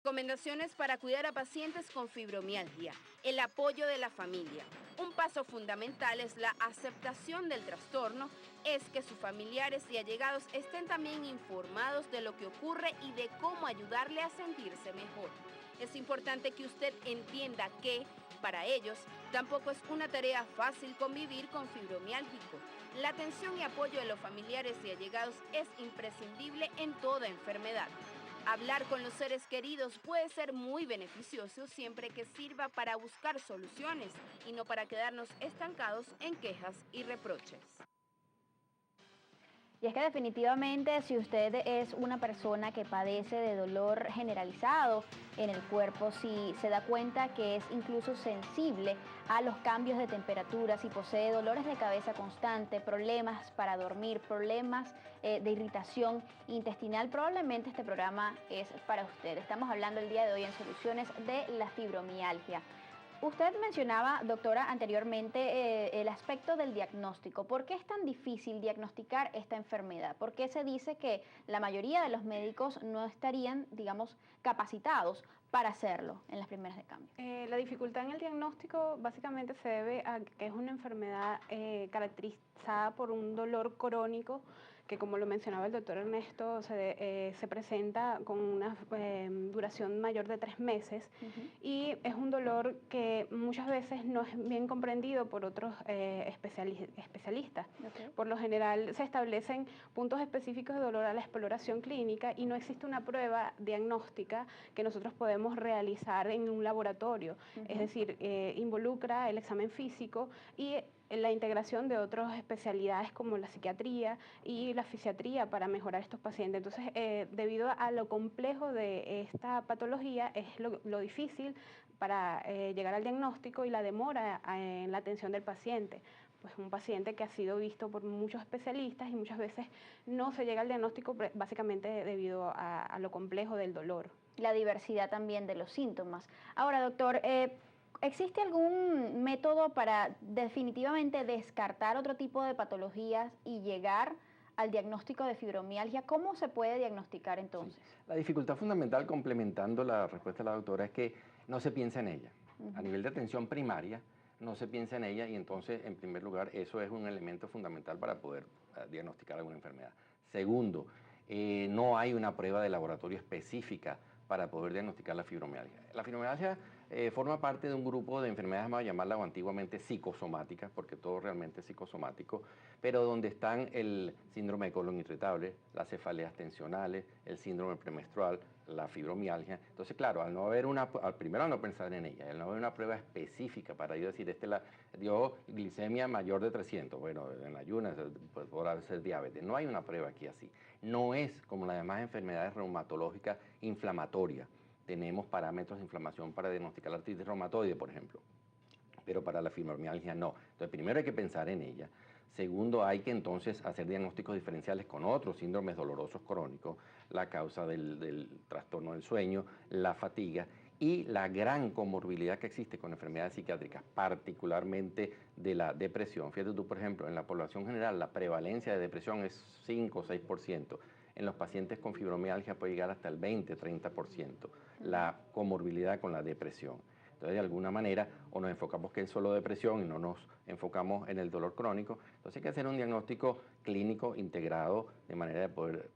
Recomendaciones para cuidar a pacientes con fibromialgia. El apoyo de la familia. Un paso fundamental es la aceptación del trastorno, es que sus familiares y allegados estén también informados de lo que ocurre y de cómo ayudarle a sentirse mejor. Es importante que usted entienda que, para ellos, tampoco es una tarea fácil convivir con fibromialgico. La atención y apoyo de los familiares y allegados es imprescindible en toda enfermedad. Hablar con los seres queridos puede ser muy beneficioso siempre que sirva para buscar soluciones y no para quedarnos estancados en quejas y reproches. Y es que definitivamente si usted es una persona que padece de dolor generalizado en el cuerpo, si se da cuenta que es incluso sensible a los cambios de temperatura, si posee dolores de cabeza constante, problemas para dormir, problemas de irritación intestinal, probablemente este programa es para usted. Estamos hablando el día de hoy en Soluciones de la Fibromialgia. Usted mencionaba, doctora, anteriormente el aspecto del diagnóstico. ¿Por qué es tan difícil diagnosticar esta enfermedad? ¿Por qué se dice que la mayoría de los médicos no estarían, digamos, capacitados para hacerlo en las primeras de cambio? La dificultad en el diagnóstico básicamente se debe a que es una enfermedad caracterizada por un dolor crónico que, como lo mencionaba el doctor Ernesto, se presenta con una duración mayor de 3 meses y es un dolor que muchas veces no es bien comprendido por otros especialistas. Okay. Por lo general se establecen puntos específicos de dolor a la exploración clínica y no existe una prueba diagnóstica que nosotros podemos realizar en un laboratorio. Es decir, involucra el examen físico y la integración de otras especialidades como la psiquiatría y la fisiatría para mejorar estos pacientes. Entonces, debido a lo complejo de esta patología, es lo difícil para llegar al diagnóstico y la demora en la atención del paciente. Pues un paciente que ha sido visto por muchos especialistas y muchas veces no se llega al diagnóstico básicamente debido a lo complejo del dolor. La diversidad también de los síntomas. Ahora, doctor, ¿existe algún método para definitivamente descartar otro tipo de patologías y llegar al diagnóstico de fibromialgia? ¿Cómo se puede diagnosticar entonces? Sí. La dificultad fundamental, complementando la respuesta de la doctora, es que no se piensa en ella. A nivel de atención primaria, no se piensa en ella y entonces, en primer lugar, eso es un elemento fundamental para poder diagnosticar alguna enfermedad. Segundo, no hay una prueba de laboratorio específica para poder diagnosticar la fibromialgia. La fibromialgia forma parte de un grupo de enfermedades, vamos a llamarla antiguamente psicosomáticas, porque todo realmente es psicosomático, pero donde están el síndrome de colon irritable, las cefaleas tensionales, el síndrome premenstrual, la fibromialgia. Entonces, claro, al no haber primero al no pensar en ella, al no haber una prueba específica para yo decir, dio glicemia mayor de 300, bueno, en ayunas pues, podrá ser diabetes. No hay una prueba aquí así. No es como las demás enfermedades reumatológicas inflamatorias. Tenemos parámetros de inflamación para diagnosticar la artritis reumatoide, por ejemplo, pero para la fibromialgia no. Entonces, primero hay que pensar en ella. Segundo, hay que entonces hacer diagnósticos diferenciales con otros síndromes dolorosos crónicos, la causa del trastorno del sueño, la fatiga y la gran comorbilidad que existe con enfermedades psiquiátricas, particularmente de la depresión. Fíjate tú, por ejemplo, en la población general la prevalencia de depresión es 5 o 6%. En los pacientes con fibromialgia puede llegar hasta el 20-30%, la comorbilidad con la depresión. Entonces, de alguna manera, o nos enfocamos que es solo depresión y no nos enfocamos en el dolor crónico. Entonces, hay que hacer un diagnóstico clínico integrado de manera de poder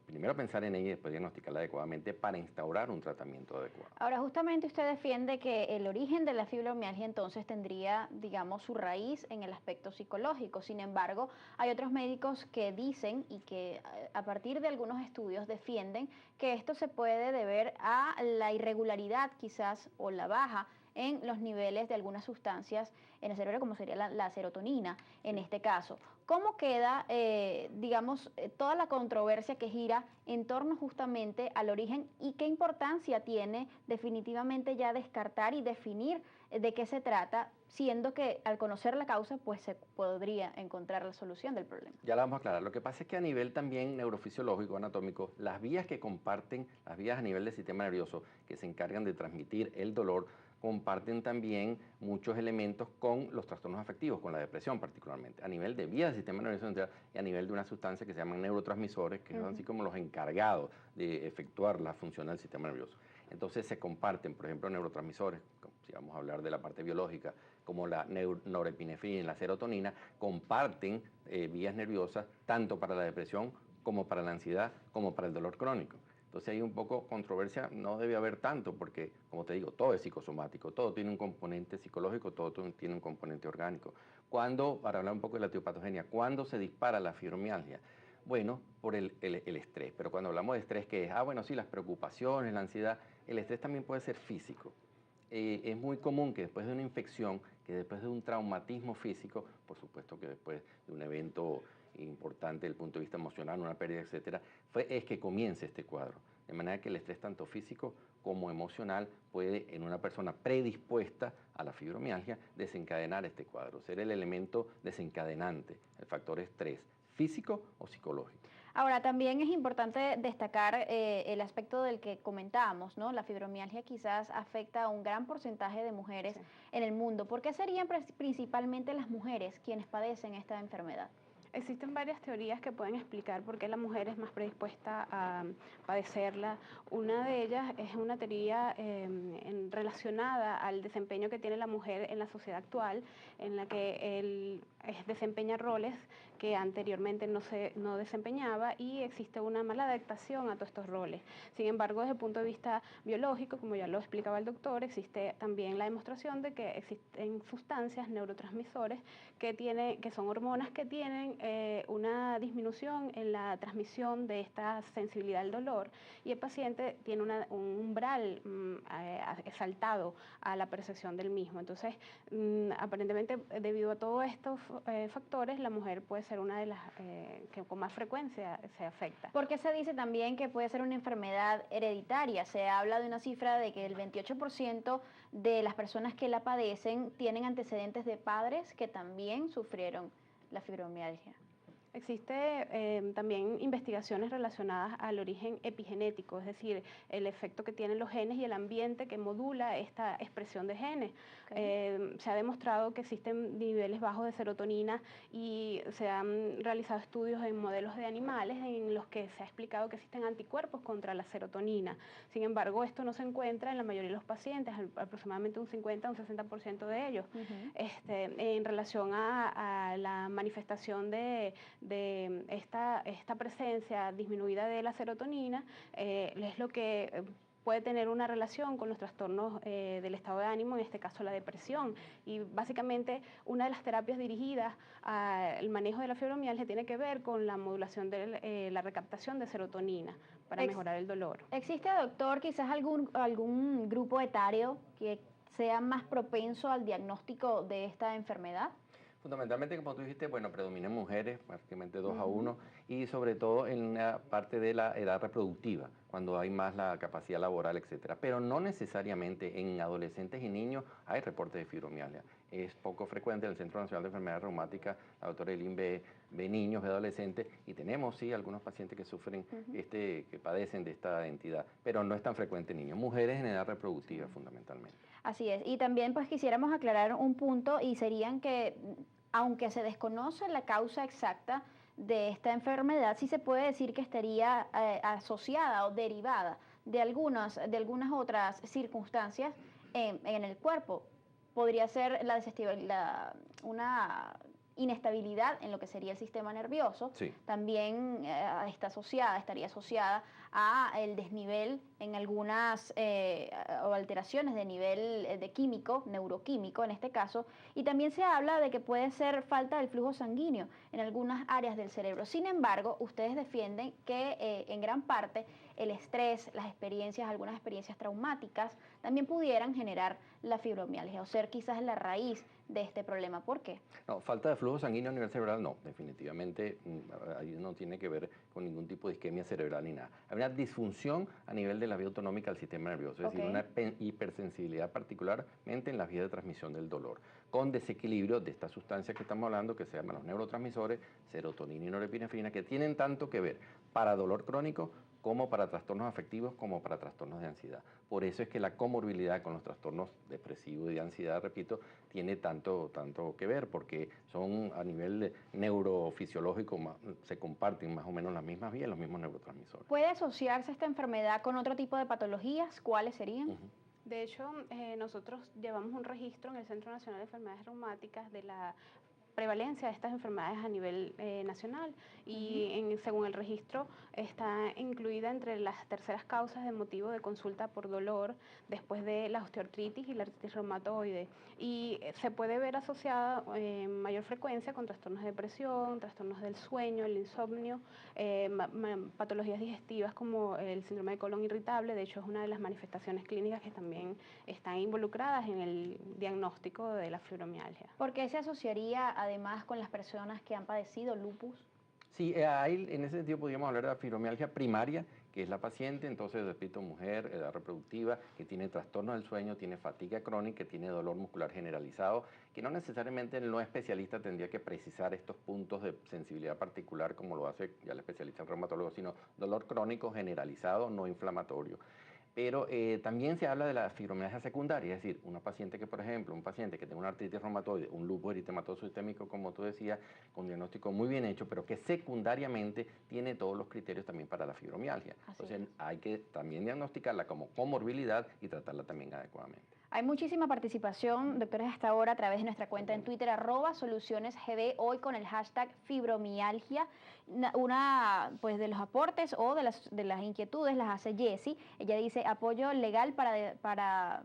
primero pensar en ella y después diagnosticarla adecuadamente para instaurar un tratamiento adecuado. Ahora, justamente usted defiende que el origen de la fibromialgia entonces tendría, digamos, su raíz en el aspecto psicológico. Sin embargo, hay otros médicos que dicen y que a partir de algunos estudios defienden que esto se puede deber a la irregularidad quizás o la baja en los niveles de algunas sustancias en el cerebro, como sería la serotonina en este caso. ¿Cómo queda, digamos, toda la controversia que gira en torno justamente al origen y qué importancia tiene definitivamente ya descartar y definir de qué se trata, siendo que al conocer la causa, pues se podría encontrar la solución del problema? Ya la vamos a aclarar. Lo que pasa es que a nivel también neurofisiológico, anatómico, las vías que comparten, las vías a nivel del sistema nervioso que se encargan de transmitir el dolor, comparten también muchos elementos con los trastornos afectivos, con la depresión particularmente, a nivel de vías del sistema nervioso central y a nivel de una sustancia que se llaman neurotransmisores, que son así como los encargados de efectuar la función del sistema nervioso. Entonces se comparten, por ejemplo, neurotransmisores, si vamos a hablar de la parte biológica, como la norepinefrina y la serotonina, comparten vías nerviosas tanto para la depresión como para la ansiedad, como para el dolor crónico. Entonces hay un poco controversia, no debe haber tanto, porque, como te digo, todo es psicosomático, todo tiene un componente psicológico, todo tiene un componente orgánico. Cuando, para hablar un poco de la etiopatogenia, ¿cuándo se dispara la fibromialgia? Bueno, por el estrés, pero cuando hablamos de estrés, ¿qué es? Bueno, sí, las preocupaciones, la ansiedad, el estrés también puede ser físico. Es muy común que después de una infección, que después de un traumatismo físico, por supuesto que después de un evento importante desde el punto de vista emocional, una pérdida, etcétera, es que comience este cuadro. De manera que el estrés tanto físico como emocional puede, en una persona predispuesta a la fibromialgia, desencadenar este cuadro, ser el elemento desencadenante, el factor estrés, físico o psicológico. Ahora, también es importante destacar el aspecto del que comentábamos, ¿no? La fibromialgia quizás afecta a un gran porcentaje de mujeres en el mundo. ¿Por qué serían principalmente las mujeres quienes padecen esta enfermedad? Existen varias teorías que pueden explicar por qué la mujer es más predispuesta a padecerla. Una de ellas es una teoría relacionada al desempeño que tiene la mujer en la sociedad actual, en la que desempeña roles que anteriormente no desempeñaba y existe una mala adaptación a todos estos roles. Sin embargo, desde el punto de vista biológico, como ya lo explicaba el doctor, existe también la demostración de que existen sustancias, neurotransmisores, que son hormonas que tienen una disminución en la transmisión de esta sensibilidad al dolor y el paciente tiene un umbral exaltado a la percepción del mismo. Entonces, aparentemente, debido a todos estos factores, la mujer puede ser una de las que con más frecuencia se afecta. Porque se dice también que puede ser una enfermedad hereditaria. Se habla de una cifra de que el 28% de las personas que la padecen tienen antecedentes de padres que también sufrieron la fibromialgia. Existe también investigaciones relacionadas al origen epigenético, es decir, el efecto que tienen los genes y el ambiente que modula esta expresión de genes. Okay. Se ha demostrado que existen niveles bajos de serotonina y se han realizado estudios en modelos de animales en los que se ha explicado que existen anticuerpos contra la serotonina. Sin embargo, esto no se encuentra en la mayoría de los pacientes, aproximadamente un 50 o un 60% de ellos, en relación a la manifestación de esta presencia disminuida de la serotonina, es lo que puede tener una relación con los trastornos del estado de ánimo, en este caso la depresión. Y básicamente una de las terapias dirigidas al manejo de la fibromialgia tiene que ver con la modulación de la recaptación de serotonina para mejorar el dolor. ¿Existe, doctor, quizás algún grupo etario que sea más propenso al diagnóstico de esta enfermedad? Fundamentalmente, como tú dijiste, bueno, predominan mujeres, prácticamente 2-1, y sobre todo en la parte de la edad reproductiva, cuando hay más la capacidad laboral, etcétera. Pero no necesariamente en adolescentes y niños hay reportes de fibromialgia. Es poco frecuente en el Centro Nacional de Enfermedades Reumáticas, la doctora Elin ve niños, ve adolescentes, y tenemos, sí, algunos pacientes que sufren, que padecen de esta entidad, pero no es tan frecuente en niños. Mujeres en edad reproductiva, fundamentalmente. Así es, y también pues quisiéramos aclarar un punto y serían que aunque se desconoce la causa exacta de esta enfermedad, sí se puede decir que estaría asociada o derivada de algunas otras circunstancias en el cuerpo. Podría ser una inestabilidad en lo que sería el sistema nervioso, sí. También estaría asociada a el desnivel en algunas o alteraciones de nivel de químico, neuroquímico en este caso, y también se habla de que puede ser falta del flujo sanguíneo en algunas áreas del cerebro. Sin embargo, ustedes defienden que en gran parte el estrés, algunas experiencias traumáticas, también pudieran generar la fibromialgia o ser quizás la raíz de este problema. ¿Por qué? No, falta de flujo sanguíneo a nivel cerebral no, definitivamente ahí no tiene que ver con ningún tipo de isquemia cerebral ni nada. Hay una disfunción a nivel de la vía autonómica del sistema nervioso, es decir, una hipersensibilidad particularmente en las vías de transmisión del dolor, con desequilibrio de estas sustancias que estamos hablando, que se llaman los neurotransmisores, serotonina y norepinefrina, que tienen tanto que ver para dolor crónico como para trastornos afectivos como para trastornos de ansiedad. Por eso es que la comorbilidad con los trastornos depresivos y de ansiedad, repito, tiene tanto que ver, porque son a nivel neurofisiológico, se comparten más o menos las mismas vías, los mismos neurotransmisores. ¿Puede asociarse esta enfermedad con otro tipo de patologías? ¿Cuáles serían? De hecho, nosotros llevamos un registro en el Centro Nacional de Enfermedades Reumáticas de la prevalencia de estas enfermedades a nivel nacional y según el registro está incluida entre las terceras causas de motivo de consulta por dolor después de la osteoartritis y la artritis reumatoide, y se puede ver asociada en mayor frecuencia con trastornos de depresión, trastornos del sueño, el insomnio, patologías digestivas como el síndrome de colon irritable. De hecho, es una de las manifestaciones clínicas que también están involucradas en el diagnóstico de la fibromialgia. ¿Por qué se asociaría además con las personas que han padecido lupus? Sí, ahí en ese sentido podríamos hablar de la fibromialgia primaria, que es la paciente, entonces, repito, mujer, edad reproductiva, que tiene trastorno del sueño, tiene fatiga crónica, tiene dolor muscular generalizado, que no necesariamente el no especialista tendría que precisar estos puntos de sensibilidad particular como lo hace ya el especialista en reumatólogo, sino dolor crónico generalizado, no inflamatorio. Pero también se habla de la fibromialgia secundaria, es decir, una paciente que, por ejemplo, un paciente que tenga una artritis reumatoide, un lupus eritematoso sistémico, como tú decías, con diagnóstico muy bien hecho, pero que secundariamente tiene todos los criterios también para la fibromialgia. Entonces hay que también diagnosticarla como comorbilidad y tratarla también adecuadamente. Hay muchísima participación, doctores, hasta ahora a través de nuestra cuenta en Twitter, @solucionesgb, hoy con el hashtag fibromialgia. Una pues de los aportes o de las inquietudes las hace Jessie. Ella dice apoyo legal para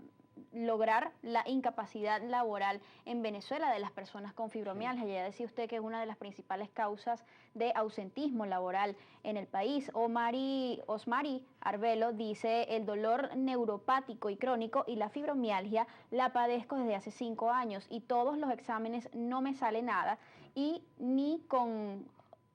lograr la incapacidad laboral en Venezuela de las personas con fibromialgia. Ya decía usted que es una de las principales causas de ausentismo laboral en el país. Osmari Arbelo dice, el dolor neuropático y crónico y la fibromialgia la padezco desde hace 5 años y todos los exámenes no me sale nada y ni con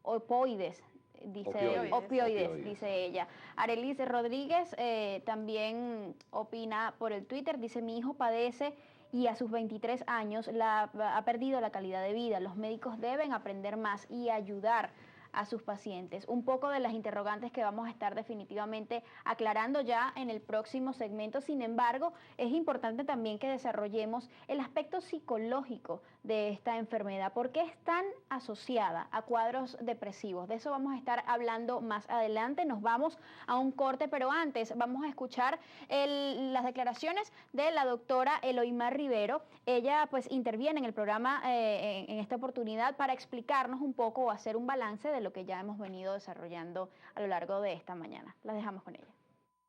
opioides, dice ella. Arelis Rodríguez también opina por el Twitter, dice, mi hijo padece y a sus 23 años ha perdido la calidad de vida. Los médicos deben aprender más y ayudar a sus pacientes. Un poco de las interrogantes que vamos a estar definitivamente aclarando ya en el próximo segmento. Sin embargo, es importante también que desarrollemos el aspecto psicológico de esta enfermedad. ¿Por qué es tan asociada a cuadros depresivos? De eso vamos a estar hablando más adelante. Nos vamos a un corte, pero antes vamos a escuchar las declaraciones de la doctora Eloymar Rivero. Ella pues interviene en el programa en esta oportunidad para explicarnos un poco o hacer un balance de lo que ya hemos venido desarrollando a lo largo de esta mañana. La dejamos con ella.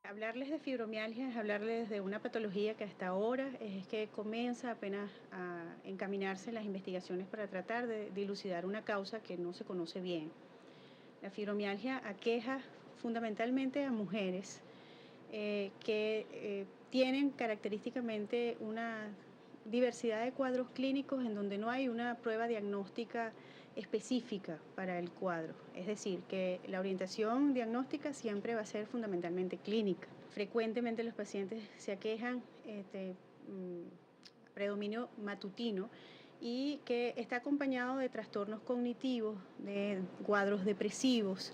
Hablarles de fibromialgia es hablarles de una patología que hasta ahora es que comienza apenas a encaminarse las investigaciones para tratar de dilucidar una causa que no se conoce bien. La fibromialgia aqueja fundamentalmente a mujeres que tienen característicamente una diversidad de cuadros clínicos en donde no hay una prueba diagnóstica específica para el cuadro. Es decir, que la orientación diagnóstica siempre va a ser fundamentalmente clínica. Frecuentemente los pacientes se aquejan predominio matutino y que está acompañado de trastornos cognitivos, de cuadros depresivos,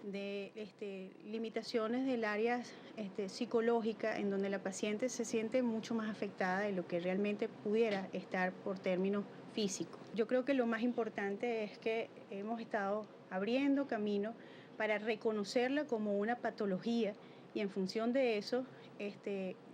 de limitaciones del área psicológica, en donde la paciente se siente mucho más afectada de lo que realmente pudiera estar por términos físicos. Yo creo que lo más importante es que hemos estado abriendo camino para reconocerla como una patología y en función de eso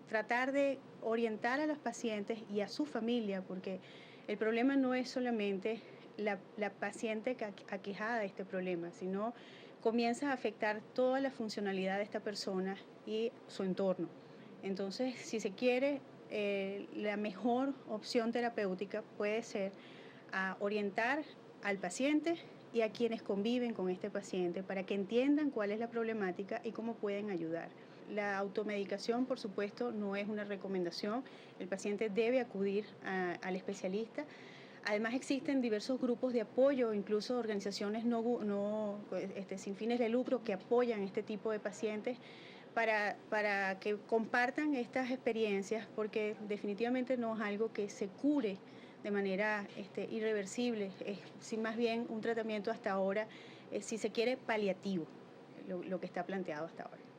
tratar de orientar a los pacientes y a su familia, porque el problema no es solamente la paciente aquejada de este problema, sino comienza a afectar toda la funcionalidad de esta persona y su entorno. Entonces, si se quiere, la mejor opción terapéutica puede ser orientar al paciente y a quienes conviven con este paciente para que entiendan cuál es la problemática y cómo pueden ayudar. La automedicación, por supuesto, no es una recomendación. El paciente debe acudir al especialista. Además existen diversos grupos de apoyo, incluso organizaciones sin fines de lucro que apoyan este tipo de pacientes para que compartan estas experiencias, porque definitivamente no es algo que se cure de manera irreversible, es más bien un tratamiento hasta ahora, si se quiere, paliativo. lo que está planteado hasta ahora.